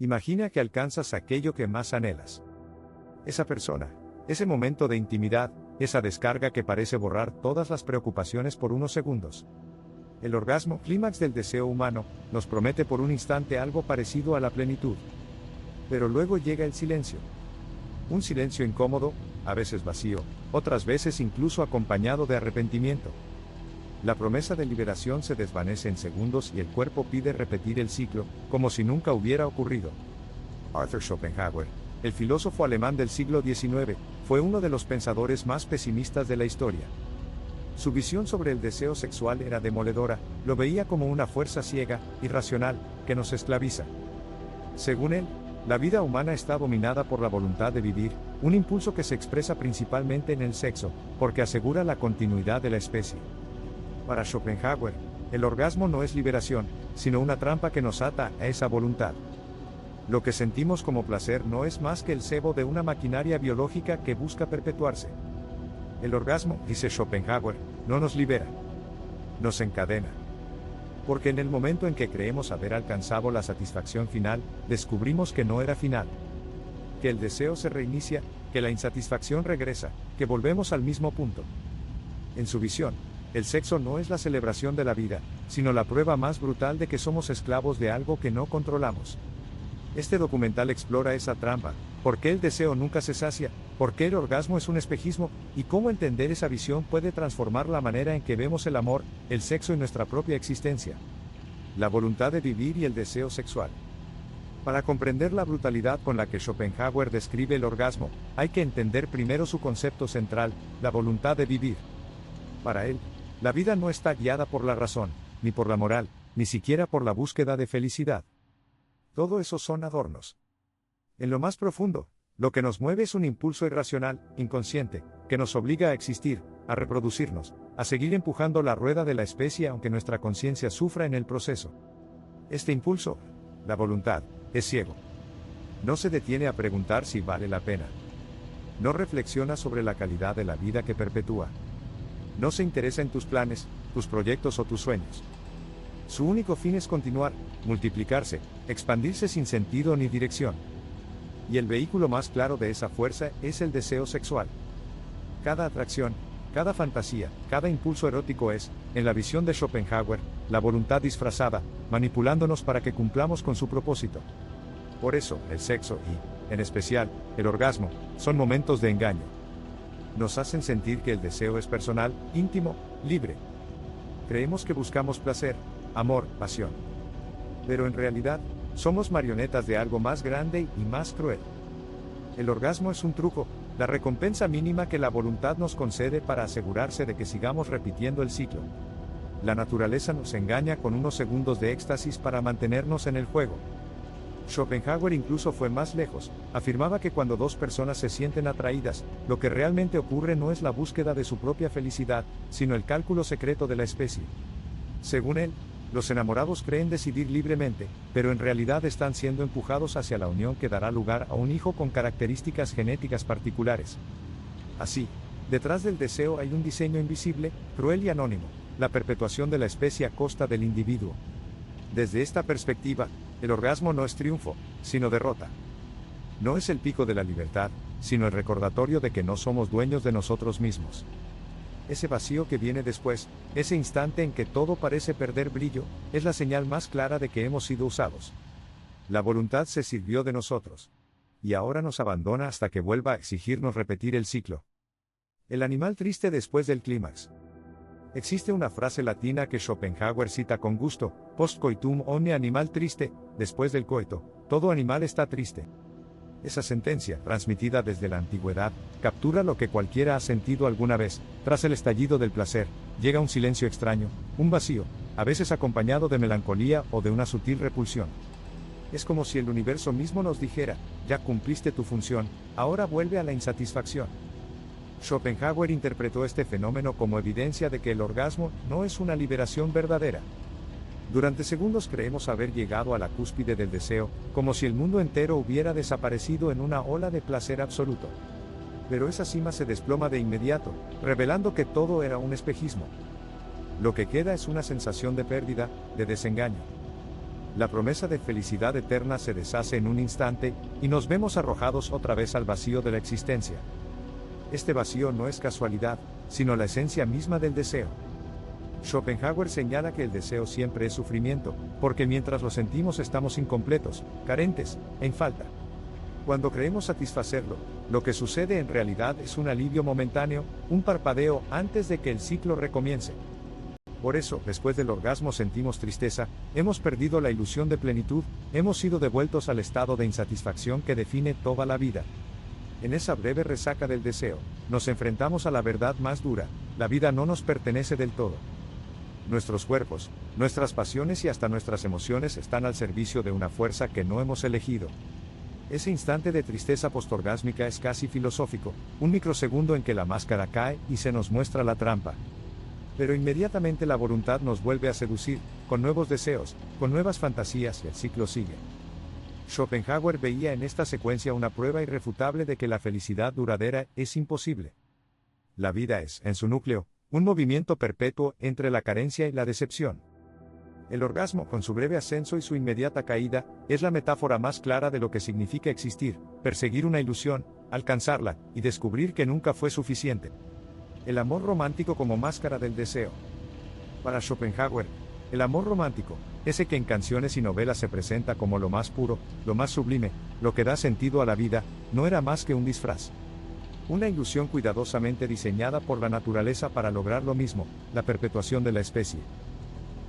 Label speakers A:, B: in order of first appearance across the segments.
A: Imagina que alcanzas aquello que más anhelas. Esa persona, ese momento de intimidad, esa descarga que parece borrar todas las preocupaciones por unos segundos. El orgasmo, clímax del deseo humano, nos promete por un instante algo parecido a la plenitud. Pero luego llega el silencio. Un silencio incómodo, a veces vacío, otras veces incluso acompañado de arrepentimiento. La promesa de liberación se desvanece en segundos y el cuerpo pide repetir el ciclo, como si nunca hubiera ocurrido. Arthur Schopenhauer, el filósofo alemán del siglo XIX, fue uno de los pensadores más pesimistas de la historia. Su visión sobre el deseo sexual era demoledora, lo veía como una fuerza ciega, irracional, que nos esclaviza. Según él, la vida humana está dominada por la voluntad de vivir, un impulso que se expresa principalmente en el sexo, porque asegura la continuidad de la especie. Para Schopenhauer, el orgasmo no es liberación, sino una trampa que nos ata a esa voluntad. Lo que sentimos como placer no es más que el cebo de una maquinaria biológica que busca perpetuarse. El orgasmo, dice Schopenhauer, no nos libera. Nos encadena. Porque en el momento en que creemos haber alcanzado la satisfacción final, descubrimos que no era final. Que el deseo se reinicia, que la insatisfacción regresa, que volvemos al mismo punto. En su visión, el sexo no es la celebración de la vida, sino la prueba más brutal de que somos esclavos de algo que no controlamos. Este documental explora esa trampa, por qué el deseo nunca se sacia, por qué el orgasmo es un espejismo, y cómo entender esa visión puede transformar la manera en que vemos el amor, el sexo y nuestra propia existencia. La voluntad de vivir y el deseo sexual. Para comprender la brutalidad con la que Schopenhauer describe el orgasmo, hay que entender primero su concepto central, la voluntad de vivir. Para él, la vida no está guiada por la razón, ni por la moral, ni siquiera por la búsqueda de felicidad. Todo eso son adornos. En lo más profundo, lo que nos mueve es un impulso irracional, inconsciente, que nos obliga a existir, a reproducirnos, a seguir empujando la rueda de la especie aunque nuestra conciencia sufra en el proceso. Este impulso, la voluntad, es ciego. No se detiene a preguntar si vale la pena. No reflexiona sobre la calidad de la vida que perpetúa. No se interesa en tus planes, tus proyectos o tus sueños. Su único fin es continuar, multiplicarse, expandirse sin sentido ni dirección. Y el vehículo más claro de esa fuerza es el deseo sexual. Cada atracción, cada fantasía, cada impulso erótico es, en la visión de Schopenhauer, la voluntad disfrazada, manipulándonos para que cumplamos con su propósito. Por eso, el sexo y, en especial, el orgasmo, son momentos de engaño. Nos hacen sentir que el deseo es personal, íntimo, libre. Creemos que buscamos placer, amor, pasión. Pero en realidad, somos marionetas de algo más grande y más cruel. El orgasmo es un truco, la recompensa mínima que la voluntad nos concede para asegurarse de que sigamos repitiendo el ciclo. La naturaleza nos engaña con unos segundos de éxtasis para mantenernos en el juego. Schopenhauer incluso fue más lejos, afirmaba que cuando dos personas se sienten atraídas, lo que realmente ocurre no es la búsqueda de su propia felicidad, sino el cálculo secreto de la especie. Según él, los enamorados creen decidir libremente, pero en realidad están siendo empujados hacia la unión que dará lugar a un hijo con características genéticas particulares. Así, detrás del deseo hay un diseño invisible, cruel y anónimo, la perpetuación de la especie a costa del individuo. Desde esta perspectiva, el orgasmo no es triunfo, sino derrota. No es el pico de la libertad, sino el recordatorio de que no somos dueños de nosotros mismos. Ese vacío que viene después, ese instante en que todo parece perder brillo, es la señal más clara de que hemos sido usados. La voluntad se sirvió de nosotros. Y ahora nos abandona hasta que vuelva a exigirnos repetir el ciclo. El animal triste después del clímax. Existe una frase latina que Schopenhauer cita con gusto: post coitum omne animal triste, después del coito, todo animal está triste. Esa sentencia, transmitida desde la antigüedad, captura lo que cualquiera ha sentido alguna vez. Tras el estallido del placer, llega un silencio extraño, un vacío, a veces acompañado de melancolía o de una sutil repulsión. Es como si el universo mismo nos dijera: ya cumpliste tu función, ahora vuelve a la insatisfacción. Schopenhauer interpretó este fenómeno como evidencia de que el orgasmo no es una liberación verdadera. Durante segundos creemos haber llegado a la cúspide del deseo, como si el mundo entero hubiera desaparecido en una ola de placer absoluto. Pero esa cima se desploma de inmediato, revelando que todo era un espejismo. Lo que queda es una sensación de pérdida, de desengaño. La promesa de felicidad eterna se deshace en un instante, y nos vemos arrojados otra vez al vacío de la existencia. Este vacío no es casualidad, sino la esencia misma del deseo. Schopenhauer señala que el deseo siempre es sufrimiento, porque mientras lo sentimos estamos incompletos, carentes, en falta. Cuando creemos satisfacerlo, lo que sucede en realidad es un alivio momentáneo, un parpadeo antes de que el ciclo recomience. Por eso, después del orgasmo sentimos tristeza, hemos perdido la ilusión de plenitud, hemos sido devueltos al estado de insatisfacción que define toda la vida. En esa breve resaca del deseo, nos enfrentamos a la verdad más dura: la vida no nos pertenece del todo. Nuestros cuerpos, nuestras pasiones y hasta nuestras emociones están al servicio de una fuerza que no hemos elegido. Ese instante de tristeza postorgásmica es casi filosófico, un microsegundo en que la máscara cae y se nos muestra la trampa. Pero inmediatamente la voluntad nos vuelve a seducir, con nuevos deseos, con nuevas fantasías, y el ciclo sigue. Schopenhauer veía en esta secuencia una prueba irrefutable de que la felicidad duradera es imposible. La vida es, en su núcleo, un movimiento perpetuo entre la carencia y la decepción. El orgasmo, con su breve ascenso y su inmediata caída, es la metáfora más clara de lo que significa existir, perseguir una ilusión, alcanzarla, y descubrir que nunca fue suficiente. El amor romántico como máscara del deseo. Para Schopenhauer, el amor romántico, ese que en canciones y novelas se presenta como lo más puro, lo más sublime, lo que da sentido a la vida, no era más que un disfraz. Una ilusión cuidadosamente diseñada por la naturaleza para lograr lo mismo, la perpetuación de la especie.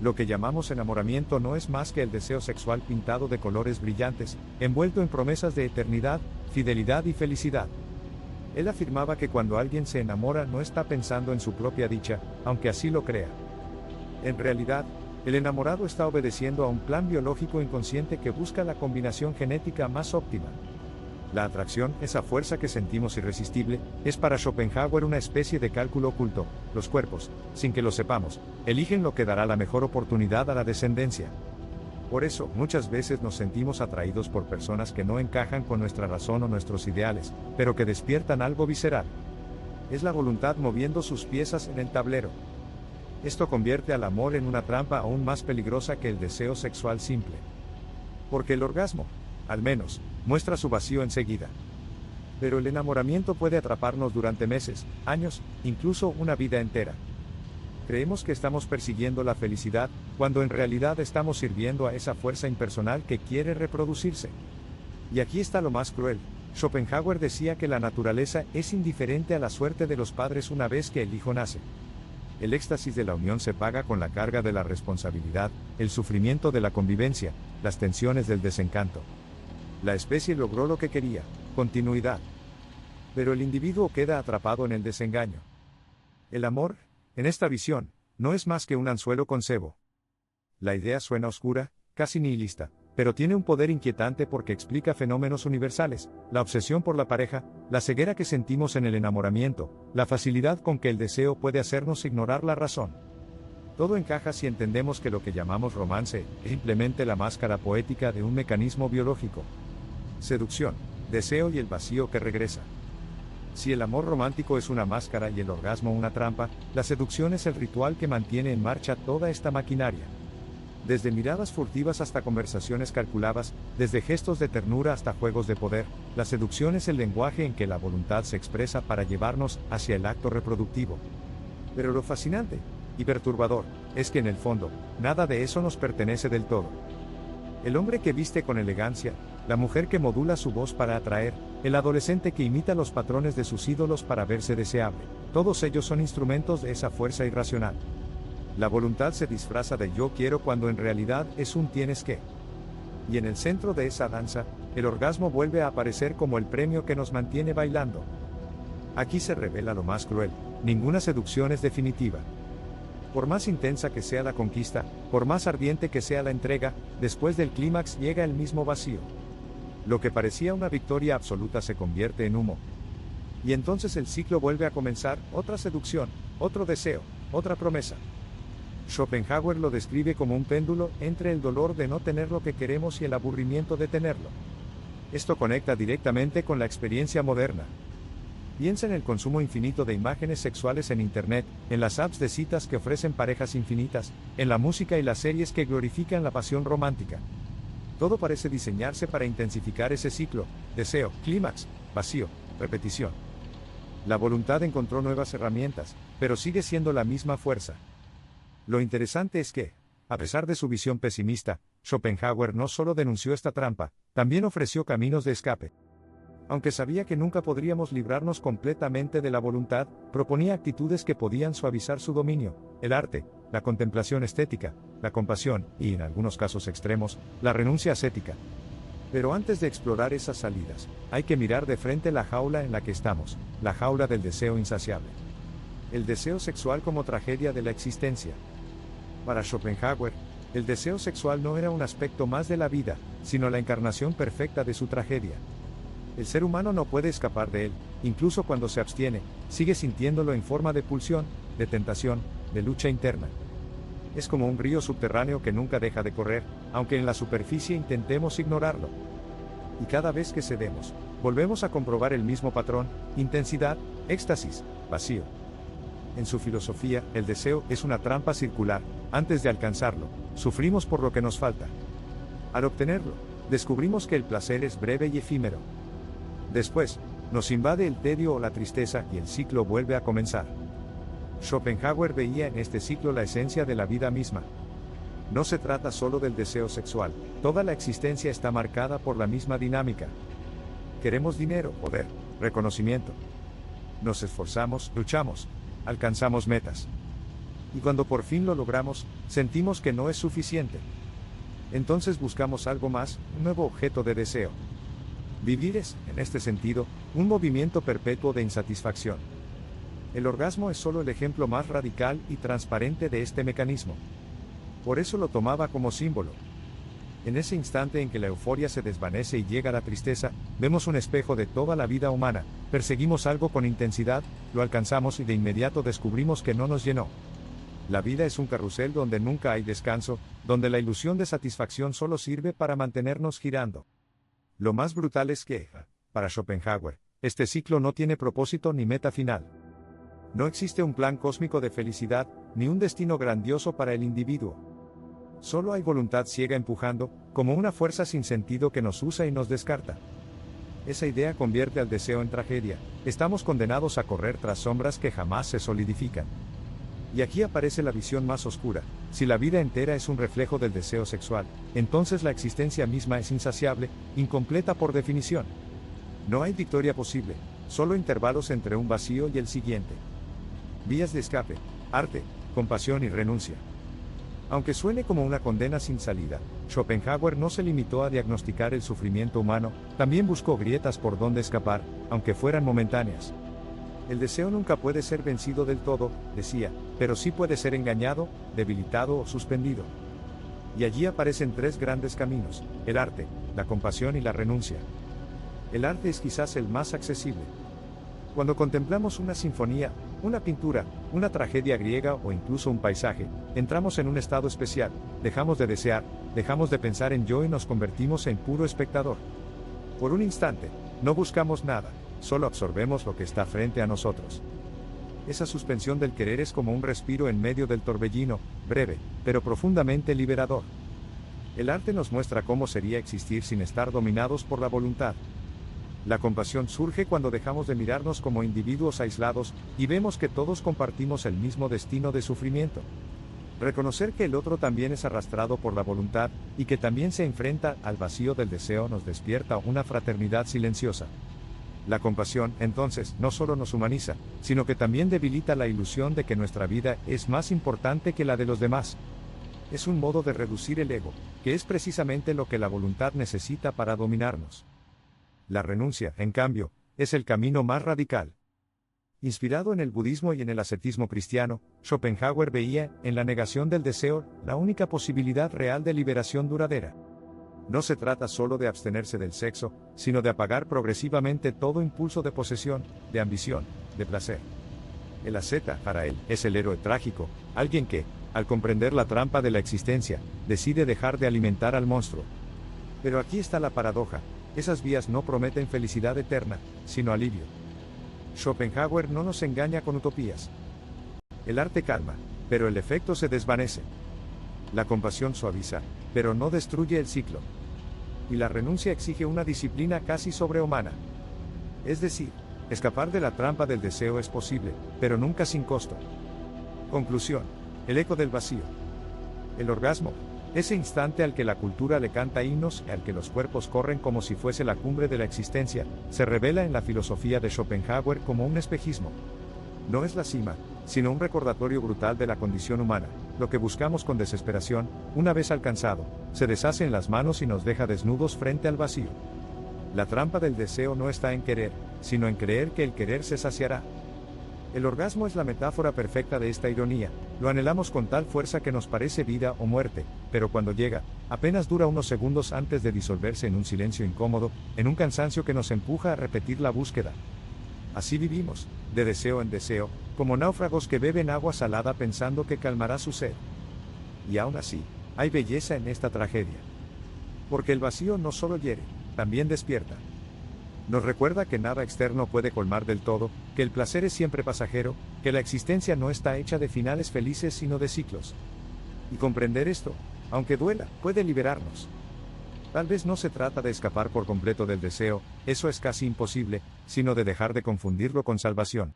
A: Lo que llamamos enamoramiento no es más que el deseo sexual pintado de colores brillantes, envuelto en promesas de eternidad, fidelidad y felicidad. Él afirmaba que cuando alguien se enamora no está pensando en su propia dicha, aunque así lo crea. En realidad, el enamorado está obedeciendo a un plan biológico inconsciente que busca la combinación genética más óptima. La atracción, esa fuerza que sentimos irresistible, es para Schopenhauer una especie de cálculo oculto. Los cuerpos, sin que lo sepamos, eligen lo que dará la mejor oportunidad a la descendencia. Por eso, muchas veces nos sentimos atraídos por personas que no encajan con nuestra razón o nuestros ideales, pero que despiertan algo visceral. Es la voluntad moviendo sus piezas en el tablero. Esto convierte al amor en una trampa aún más peligrosa que el deseo sexual simple. Porque el orgasmo, al menos, muestra su vacío enseguida. Pero el enamoramiento puede atraparnos durante meses, años, incluso una vida entera. Creemos que estamos persiguiendo la felicidad, cuando en realidad estamos sirviendo a esa fuerza impersonal que quiere reproducirse. Y aquí está lo más cruel. Schopenhauer decía que la naturaleza es indiferente a la suerte de los padres una vez que el hijo nace. El éxtasis de la unión se paga con la carga de la responsabilidad, el sufrimiento de la convivencia, las tensiones del desencanto. La especie logró lo que quería: continuidad. Pero el individuo queda atrapado en el desengaño. El amor, en esta visión, no es más que un anzuelo con cebo. La idea suena oscura, casi nihilista, pero tiene un poder inquietante porque explica fenómenos universales: la obsesión por la pareja, la ceguera que sentimos en el enamoramiento, la facilidad con que el deseo puede hacernos ignorar la razón. Todo encaja si entendemos que lo que llamamos romance es simplemente la máscara poética de un mecanismo biológico. Seducción, deseo y el vacío que regresa. Si el amor romántico es una máscara y el orgasmo una trampa, la seducción es el ritual que mantiene en marcha toda esta maquinaria. Desde miradas furtivas hasta conversaciones calculadas, desde gestos de ternura hasta juegos de poder, la seducción es el lenguaje en que la voluntad se expresa para llevarnos hacia el acto reproductivo. Pero lo fascinante y perturbador es que en el fondo, nada de eso nos pertenece del todo. El hombre que viste con elegancia, la mujer que modula su voz para atraer, el adolescente que imita los patrones de sus ídolos para verse deseable, todos ellos son instrumentos de esa fuerza irracional. La voluntad se disfraza de yo quiero cuando en realidad es un tienes que. Y en el centro de esa danza, el orgasmo vuelve a aparecer como el premio que nos mantiene bailando. Aquí se revela lo más cruel: ninguna seducción es definitiva. Por más intensa que sea la conquista, por más ardiente que sea la entrega, después del clímax llega el mismo vacío. Lo que parecía una victoria absoluta se convierte en humo. Y entonces el ciclo vuelve a comenzar: otra seducción, otro deseo, otra promesa. Schopenhauer lo describe como un péndulo entre el dolor de no tener lo que queremos y el aburrimiento de tenerlo. Esto conecta directamente con la experiencia moderna. Piensa en el consumo infinito de imágenes sexuales en Internet, en las apps de citas que ofrecen parejas infinitas, en la música y las series que glorifican la pasión romántica. Todo parece diseñarse para intensificar ese ciclo: deseo, clímax, vacío, repetición. La voluntad encontró nuevas herramientas, pero sigue siendo la misma fuerza. Lo interesante es que, a pesar de su visión pesimista, Schopenhauer no solo denunció esta trampa, también ofreció caminos de escape. Aunque sabía que nunca podríamos librarnos completamente de la voluntad, proponía actitudes que podían suavizar su dominio: el arte, la contemplación estética, la compasión, y en algunos casos extremos, la renuncia ascética. Pero antes de explorar esas salidas, hay que mirar de frente la jaula en la que estamos, la jaula del deseo insaciable. El deseo sexual como tragedia de la existencia. Para Schopenhauer, el deseo sexual no era un aspecto más de la vida, sino la encarnación perfecta de su tragedia. El ser humano no puede escapar de él, incluso cuando se abstiene, sigue sintiéndolo en forma de pulsión, de tentación, de lucha interna. Es como un río subterráneo que nunca deja de correr, aunque en la superficie intentemos ignorarlo. Y cada vez que cedemos, volvemos a comprobar el mismo patrón: intensidad, éxtasis, vacío. En su filosofía, el deseo es una trampa circular. Antes de alcanzarlo, sufrimos por lo que nos falta. Al obtenerlo, descubrimos que el placer es breve y efímero. Después, nos invade el tedio o la tristeza y el ciclo vuelve a comenzar. Schopenhauer veía en este ciclo la esencia de la vida misma. No se trata solo del deseo sexual, toda la existencia está marcada por la misma dinámica. Queremos dinero, poder, reconocimiento. Nos esforzamos, luchamos, alcanzamos metas. Y cuando por fin lo logramos, sentimos que no es suficiente. Entonces buscamos algo más, un nuevo objeto de deseo. Vivir es, en este sentido, un movimiento perpetuo de insatisfacción. El orgasmo es solo el ejemplo más radical y transparente de este mecanismo. Por eso lo tomaba como símbolo. En ese instante en que la euforia se desvanece y llega la tristeza, vemos un espejo de toda la vida humana, perseguimos algo con intensidad, lo alcanzamos y de inmediato descubrimos que no nos llenó. La vida es un carrusel donde nunca hay descanso, donde la ilusión de satisfacción solo sirve para mantenernos girando. Lo más brutal es que, para Schopenhauer, este ciclo no tiene propósito ni meta final. No existe un plan cósmico de felicidad, ni un destino grandioso para el individuo. Solo hay voluntad ciega empujando, como una fuerza sin sentido que nos usa y nos descarta. Esa idea convierte al deseo en tragedia. Estamos condenados a correr tras sombras que jamás se solidifican. Y aquí aparece la visión más oscura: si la vida entera es un reflejo del deseo sexual, entonces la existencia misma es insaciable, incompleta por definición. No hay victoria posible, solo intervalos entre un vacío y el siguiente. Vías de escape: arte, compasión y renuncia. Aunque suene como una condena sin salida, Schopenhauer no se limitó a diagnosticar el sufrimiento humano, también buscó grietas por donde escapar, aunque fueran momentáneas. El deseo nunca puede ser vencido del todo, decía, pero sí puede ser engañado, debilitado o suspendido. Y allí aparecen tres grandes caminos: el arte, la compasión y la renuncia. El arte es quizás el más accesible. Cuando contemplamos una sinfonía, una pintura, una tragedia griega o incluso un paisaje, entramos en un estado especial, dejamos de desear, dejamos de pensar en yo y nos convertimos en puro espectador. Por un instante, no buscamos nada, solo absorbemos lo que está frente a nosotros. Esa suspensión del querer es como un respiro en medio del torbellino, breve, pero profundamente liberador. El arte nos muestra cómo sería existir sin estar dominados por la voluntad. La compasión surge cuando dejamos de mirarnos como individuos aislados, y vemos que todos compartimos el mismo destino de sufrimiento. Reconocer que el otro también es arrastrado por la voluntad, y que también se enfrenta al vacío del deseo nos despierta una fraternidad silenciosa. La compasión, entonces, no solo nos humaniza, sino que también debilita la ilusión de que nuestra vida es más importante que la de los demás. Es un modo de reducir el ego, que es precisamente lo que la voluntad necesita para dominarnos. La renuncia, en cambio, es el camino más radical. Inspirado en el budismo y en el ascetismo cristiano, Schopenhauer veía, en la negación del deseo, la única posibilidad real de liberación duradera. No se trata solo de abstenerse del sexo, sino de apagar progresivamente todo impulso de posesión, de ambición, de placer. El asceta, para él, es el héroe trágico, alguien que, al comprender la trampa de la existencia, decide dejar de alimentar al monstruo. Pero aquí está la paradoja: esas vías no prometen felicidad eterna, sino alivio. Schopenhauer no nos engaña con utopías. El arte calma, pero el efecto se desvanece. La compasión suaviza, pero no destruye el ciclo. Y la renuncia exige una disciplina casi sobrehumana. Es decir, escapar de la trampa del deseo es posible, pero nunca sin costo. Conclusión. El eco del vacío. El orgasmo, ese instante al que la cultura le canta himnos y al que los cuerpos corren como si fuese la cumbre de la existencia, se revela en la filosofía de Schopenhauer como un espejismo. No es la cima, sino un recordatorio brutal de la condición humana. Lo que buscamos con desesperación, una vez alcanzado, se deshace en las manos y nos deja desnudos frente al vacío. La trampa del deseo no está en querer, sino en creer que el querer se saciará. El orgasmo es la metáfora perfecta de esta ironía. Lo anhelamos con tal fuerza que nos parece vida o muerte, pero cuando llega, apenas dura unos segundos antes de disolverse en un silencio incómodo, en un cansancio que nos empuja a repetir la búsqueda. Así vivimos, de deseo en deseo, como náufragos que beben agua salada pensando que calmará su sed. Y aún así, hay belleza en esta tragedia. Porque el vacío no solo hiere, también despierta. Nos recuerda que nada externo puede colmar del todo, que el placer es siempre pasajero, que la existencia no está hecha de finales felices sino de ciclos. Y comprender esto, aunque duela, puede liberarnos. Tal vez no se trata de escapar por completo del deseo, eso es casi imposible, sino de dejar de confundirlo con salvación.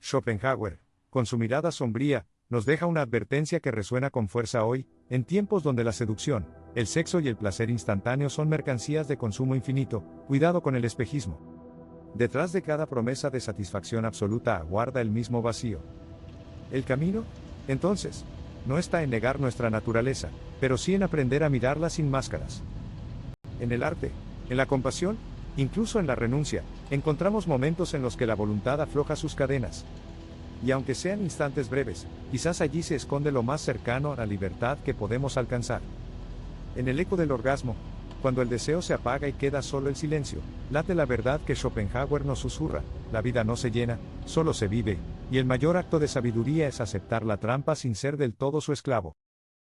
A: Schopenhauer, con su mirada sombría, nos deja una advertencia que resuena con fuerza hoy, en tiempos donde la seducción, el sexo y el placer instantáneo son mercancías de consumo infinito. Cuidado con el espejismo. Detrás de cada promesa de satisfacción absoluta aguarda el mismo vacío. ¿El camino? Entonces, no está en negar nuestra naturaleza, pero sí en aprender a mirarla sin máscaras. En el arte, en la compasión, incluso en la renuncia, encontramos momentos en los que la voluntad afloja sus cadenas. Y aunque sean instantes breves, quizás allí se esconde lo más cercano a la libertad que podemos alcanzar. En el eco del orgasmo, cuando el deseo se apaga y queda solo el silencio, late la verdad que Schopenhauer nos susurra: la vida no se llena, solo se vive, y el mayor acto de sabiduría es aceptar la trampa sin ser del todo su esclavo.